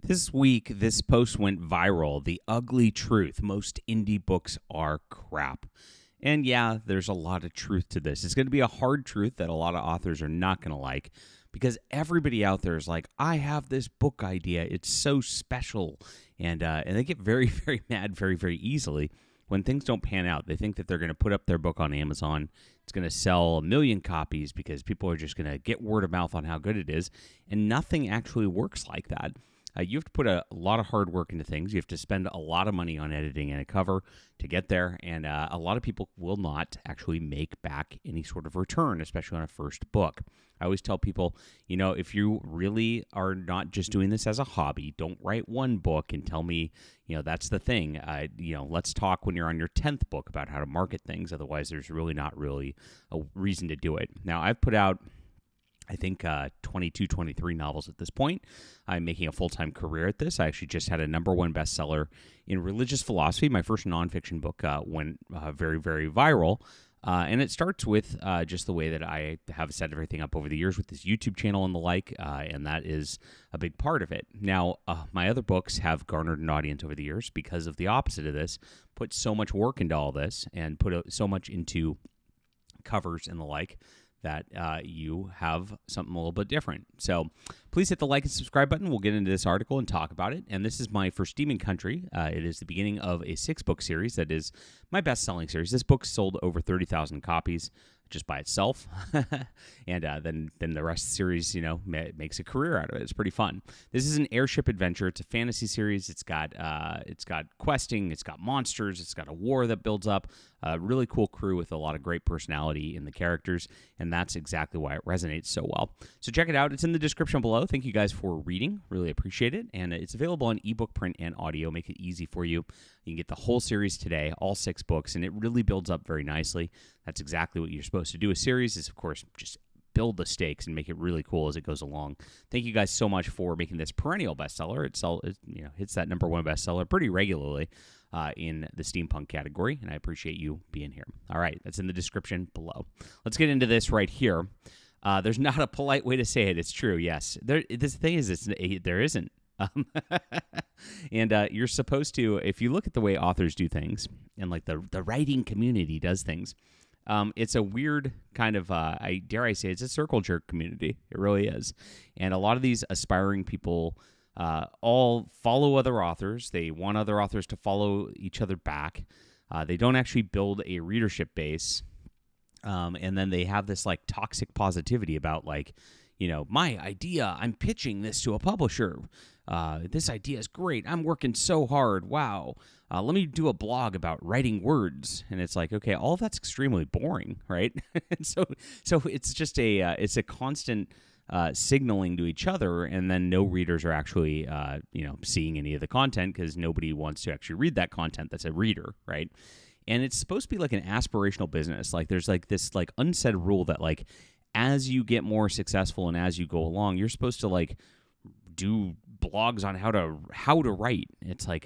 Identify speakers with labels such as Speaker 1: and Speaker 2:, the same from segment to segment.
Speaker 1: This week, this post went viral. The ugly truth: most indie books are crap. And yeah, there's a lot of truth to this. It's going to be a hard truth that a lot of authors are not going to like because everybody out there is like, I have this book idea. It's so special. And they get very, very mad very, very easily when things don't pan out. They think that they're going to put up their book on Amazon. It's going to sell 1 million copies because people are just going to get word of mouth on how good it is. And nothing actually works like that. You have to put a lot of hard work into things. You have to spend a lot of money on editing and a cover to get there. And a lot of people will not actually make back any sort of return, especially on a first book. I always tell people, if you really are not just doing this as a hobby, don't write one book and tell me, that's the thing. Let's talk when you're on your 10th book about how to market things. Otherwise, there's really not really a reason to do it. Now, I've put out I think 22, 23 novels at this point. I'm making a full-time career at this. I actually just had a #1 bestseller in religious philosophy. My first nonfiction book went very, very viral. And it starts with just the way that I have set everything up over the years with this YouTube channel and the like, and that is a big part of it. Now, my other books have garnered an audience over the years because of the opposite of this, put so much work into all this and put so much into covers and the like, that you have something a little bit different. So please hit the like and subscribe button. We'll get into this article and talk about it. And this is my first Demon Country. It is the beginning of a 6-book series that is my best-selling series. This book sold over 30,000 copies just by itself. And then the rest of the series, makes a career out of it. It's pretty fun. This is an airship adventure. It's a fantasy series. It's got questing. It's got monsters. It's got a war that builds up. A really cool crew with a lot of great personality in the characters, and that's exactly why it resonates so well. So check it out. It's in the description below. Thank you guys for reading. Really appreciate it. And it's available on ebook, print, and audio. Make it easy for you. You can get the whole series today, all 6 books, and it really builds up very nicely. That's exactly what you're supposed to do. A series is, of course, just build the stakes and make it really cool as it goes along. Thank you guys so much for making this perennial bestseller. It hits that #1 bestseller pretty regularly in the steampunk category, and I appreciate you being here. All right, that's in the description below. Let's get into this right here. There's not a polite way to say it. It's true, yes. This thing is, there isn't. And you're supposed to, if you look at the way authors do things, and like the writing community does things, it's a weird kind of, dare I say, it's a circle jerk community. It really is. And a lot of these aspiring people all follow other authors. They want other authors to follow each other back. They don't actually build a readership base. And then they have this like toxic positivity about like, my idea, I'm pitching this to a publisher. This idea is great. I'm working so hard. Wow. Let me do a blog about writing words. And it's like, okay, all of that's extremely boring, right? And so it's just it's a constant signaling to each other, and then no readers are actually, seeing any of the content because nobody wants to actually read that content that's a reader, right? And it's supposed to be like an aspirational business. Like there's like this like unsaid rule that like as you get more successful and as you go along, you're supposed to like do blogs on how to write. It's like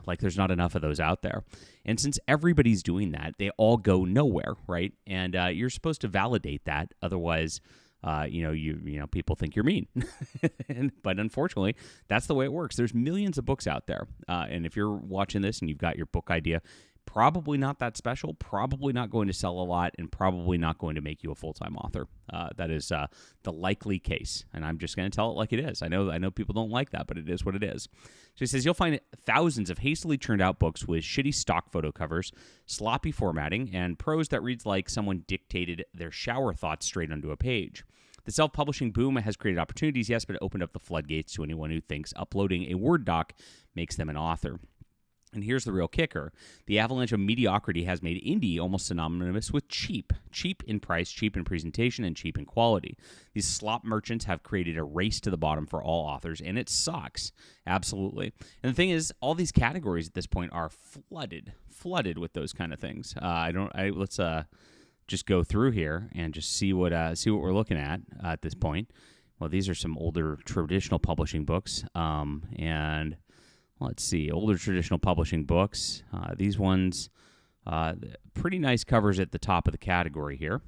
Speaker 1: like there's not enough of those out there. And since everybody's doing that, they all go nowhere, right? And you're supposed to validate that. Otherwise, people think you're mean. But unfortunately, that's the way it works. There's millions of books out there. And if you're watching this and you've got your book idea, probably not that special, probably not going to sell a lot, and probably not going to make you a full-time author. That is the likely case, and I'm just going to tell it like it is. I know people don't like that, but it is what it is. So he says, you'll find thousands of hastily turned out books with shitty stock photo covers, sloppy formatting, and prose that reads like someone dictated their shower thoughts straight onto a page. The self-publishing boom has created opportunities, yes, but it opened up the floodgates to anyone who thinks uploading a Word doc makes them an author. And here's the real kicker. The avalanche of mediocrity has made indie almost synonymous with cheap. Cheap in price, cheap in presentation, and cheap in quality. These slop merchants have created a race to the bottom for all authors, and it sucks. Absolutely. And the thing is, all these categories at this point are flooded with those kind of things. Let's just go through here and just see what we're looking at this point. Well, these are some older traditional publishing books, and let's see, older traditional publishing books. These ones, pretty nice covers at the top of the category here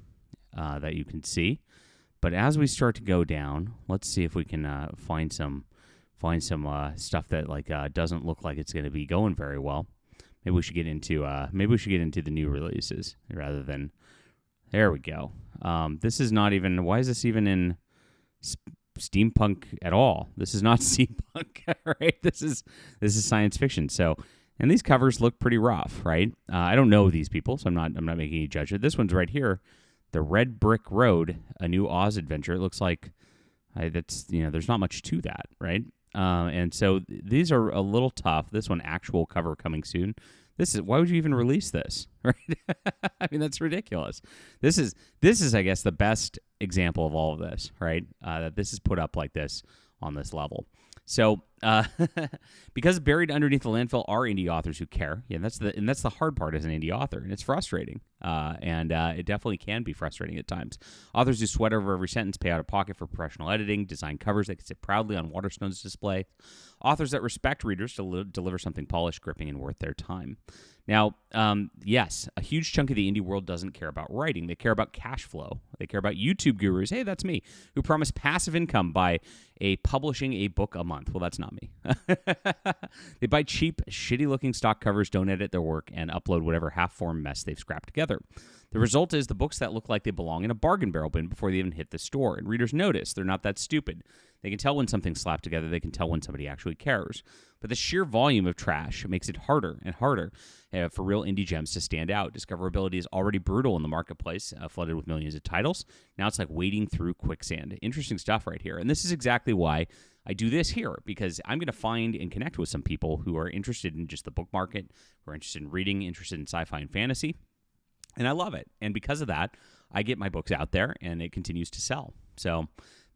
Speaker 1: that you can see. But as we start to go down, let's see if we can find some find some stuff that like doesn't look like it's going to be going very well. Maybe we should get into the new releases rather than. There we go. This is not even. Why is this even in steampunk at all? This is not steampunk, right? This is science fiction. So, and these covers look pretty rough, right? I don't know these people, so I'm not making any judgment. This one's right here, The Red Brick Road, a new Oz adventure. It looks like that's there's not much to that, right? And so these are a little tough. This one, actual cover coming soon. Why would you even release this, right? I mean, that's ridiculous. This is, I guess, the best example of all of this, right? That this is put up like this on this level. So, because buried underneath the landfill are indie authors who care. Yeah, that's the hard part as an indie author, and it's frustrating. And it definitely can be frustrating at times. Authors who sweat over every sentence, pay out of pocket for professional editing, design covers that can sit proudly on Waterstone's display. Authors that respect readers to deliver something polished, gripping, and worth their time. Now, yes, a huge chunk of the indie world doesn't care about writing. They care about cash flow. They care about YouTube gurus. Hey, that's me, who promise passive income by publishing a book a month. Well, that's not me. They buy cheap, shitty-looking stock covers, don't edit their work, and upload whatever half-formed mess they've scrapped together. The result is the books that look like they belong in a bargain barrel bin before they even hit the store. And readers notice. They're not that stupid. They can tell when something's slapped together. They can tell when somebody actually cares. But the sheer volume of trash makes it harder and harder for real indie gems to stand out. Discoverability is already brutal in the marketplace, flooded with millions of titles. Now it's like wading through quicksand. Interesting stuff right here. And this is exactly why I do this here, because I'm going to find and connect with some people who are interested in just the book market, who are interested in reading, interested in sci-fi and fantasy. And I love it. And because of that, I get my books out there, and it continues to sell. So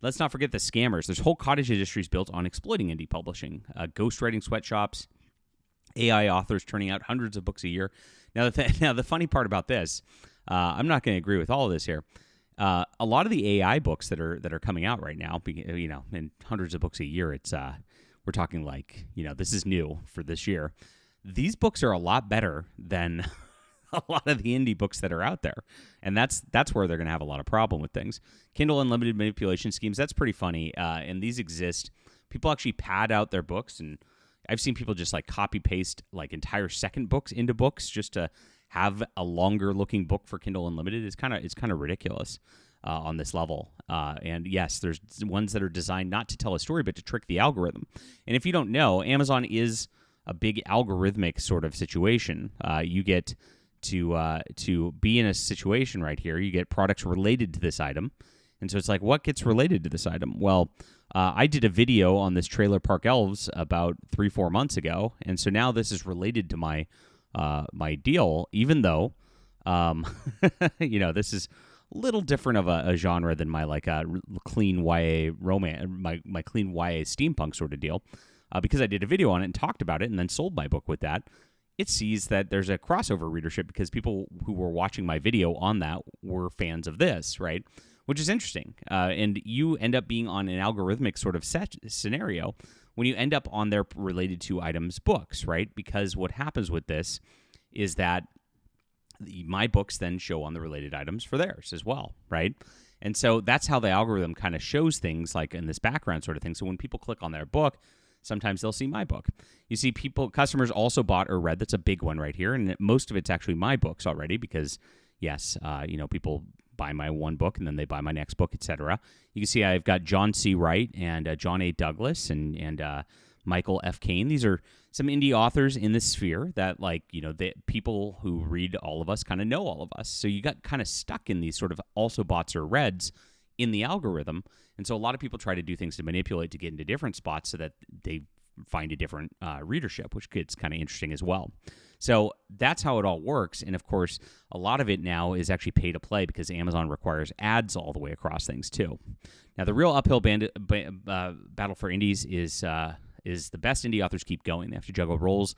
Speaker 1: let's not forget the scammers. There's whole cottage industries built on exploiting indie publishing. Ghostwriting sweatshops, AI authors turning out hundreds of books a year. Now, the funny part about this, I'm not going to agree with all of this here. A lot of the AI books that are coming out right now, in hundreds of books a year, it's we're talking like, this is new for this year. These books are a lot better than a lot of the indie books that are out there. And that's where they're going to have a lot of problem with things. Kindle Unlimited manipulation schemes, that's pretty funny. And these exist. People actually pad out their books, and I've seen people just like copy paste like entire second books into books just to have a longer looking book for Kindle Unlimited. It's kind of ridiculous on this level. And yes, there's ones that are designed not to tell a story, but to trick the algorithm. And if you don't know, Amazon is a big algorithmic sort of situation. You get to be in a situation right here. You get products related to this item. And so it's like, what gets related to this item? Well, I did a video on this Trailer Park Elves about 3-4 months ago. And so now this is related to my deal, even though, this is a little different of a genre than my like clean YA romance, my clean YA steampunk sort of deal. Because I did a video on it and talked about it and then sold my book with that. It sees that there's a crossover readership because people who were watching my video on that were fans of this, right? Which is interesting. And you end up being on an algorithmic sort of scenario when you end up on their related to items books, right? Because what happens with this is that my books then show on the related items for theirs as well, right? And so that's how the algorithm kind of shows things like in this background sort of thing. So when people click on their book, sometimes they'll see my book. You see customers also bought or read. That's a big one right here. And most of it's actually my books already because, yes, people buy my one book and then they buy my next book, etc. You can see I've got John C. Wright and John A. Douglas and Michael F. Caine. These are some indie authors in this sphere that, the people who read all of us kind of know all of us. So you got kind of stuck in these sort of also bots or reds in the algorithm. And so a lot of people try to do things to manipulate to get into different spots so that they find a different readership, which gets kind of interesting as well. So that's how it all works. And of course, a lot of it now is actually pay to play because Amazon requires ads all the way across things too. Now, the real uphill battle for indies is the best indie authors keep going. They have to juggle roles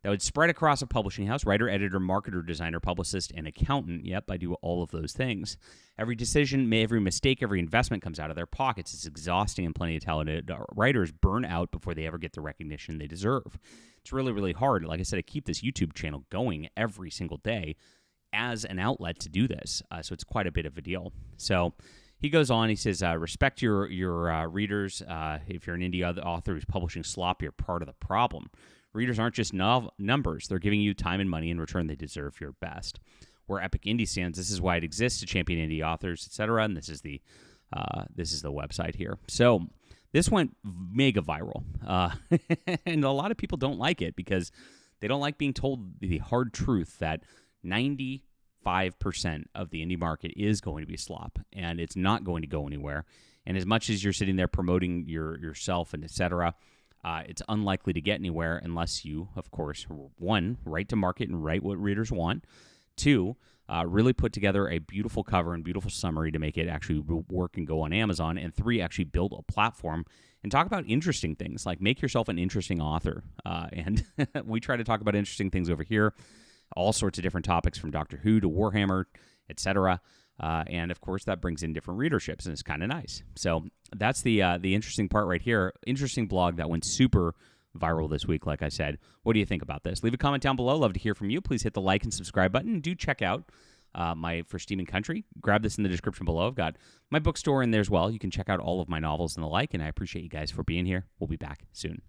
Speaker 1: that would spread across a publishing house: writer, editor, marketer, designer, publicist, and accountant. Yep, I do all of those things. Every decision, every mistake, every investment comes out of their pockets. It's exhausting, and plenty of talented writers burn out before they ever get the recognition they deserve. It's really, really hard. Like I said, I keep this YouTube channel going every single day as an outlet to do this. So it's quite a bit of a deal. So he goes on. He says, respect your readers. If you're an indie author who's publishing slop, you're part of the problem. Readers aren't just numbers. They're giving you time and money in return. They deserve your best. Where Epic Indie stands, this is why it exists, to champion indie authors, etc. And this is the website here. So this went mega viral. And a lot of people don't like it because they don't like being told the hard truth that 95% of the indie market is going to be slop, and it's not going to go anywhere. And as much as you're sitting there promoting yourself and etc., it's unlikely to get anywhere unless you, of course, one, write to market and write what readers want. Two, really put together a beautiful cover and beautiful summary to make it actually work and go on Amazon. And three, actually build a platform and talk about interesting things, like make yourself an interesting author. And we try to talk about interesting things over here, all sorts of different topics from Doctor Who to Warhammer, etc. And of course, that brings in different readerships, and it's kind of nice. So that's the interesting part right here. Interesting blog that went super viral this week, like I said. What do you think about this? Leave a comment down below. Love to hear from you. Please hit the like and subscribe button. And do check out my For Steam and Country. Grab this in the description below. I've got my bookstore in there as well. You can check out all of my novels and the like, and I appreciate you guys for being here. We'll be back soon.